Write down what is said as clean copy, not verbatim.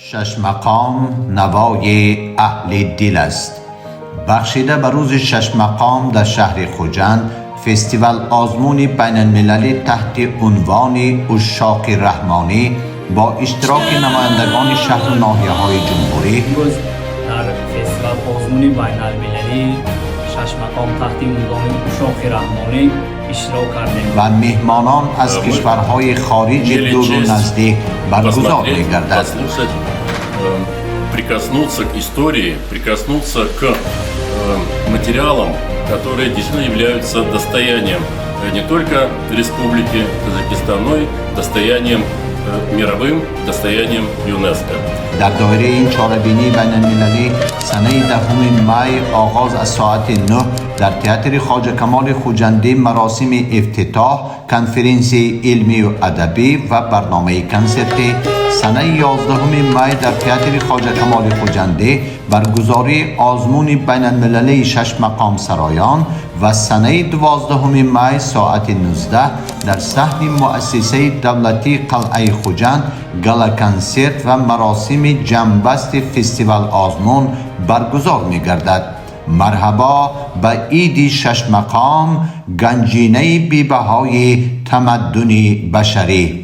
شش مقام نوای اهل دل است. بخشیده به روز شش مقام در شهر خوجند، فستیوال آزمون بین المللی تحت عنوان عشاق رحمانی با اشتراک نمایندگان شهر و ناحیه های جمهوری امروز در فستیوال آزمون بین المللی شش مقام تحت عنوان عشاق رحمانی اشتراک کردیم و مهمانان از کشورهای خارج دور و نزدیک برگزار می‌گردد. Прикоснуться к истории, прикоснуться к материалам, которые действительно являются достоянием не только Республики Казахстан, но и достоянием мировым, достоянием ЮНЕСКО. در دایره این چهاربینی بین المللی سنه 10 می آغاز از ساعت 9 در تئاتر خواجه کمال خوجندی مراسم افتتاح کنفرانسی علمی و ادبی و برنامه کنسرتی، سنه 11 می در تئاتر خواجه کمال خوجندی برگزاری آزمون بین المللی شش مقام سرایان و سنه 12 می ساعت 19 در صحن مؤسسه دولتی قلعه خوجند گالا کنسرت و مراسم جنبست فستیوال آزمون برگزار می گردد. مرحبا به عید شش مقام، گنجینه بی‌بهای تمدن بشری.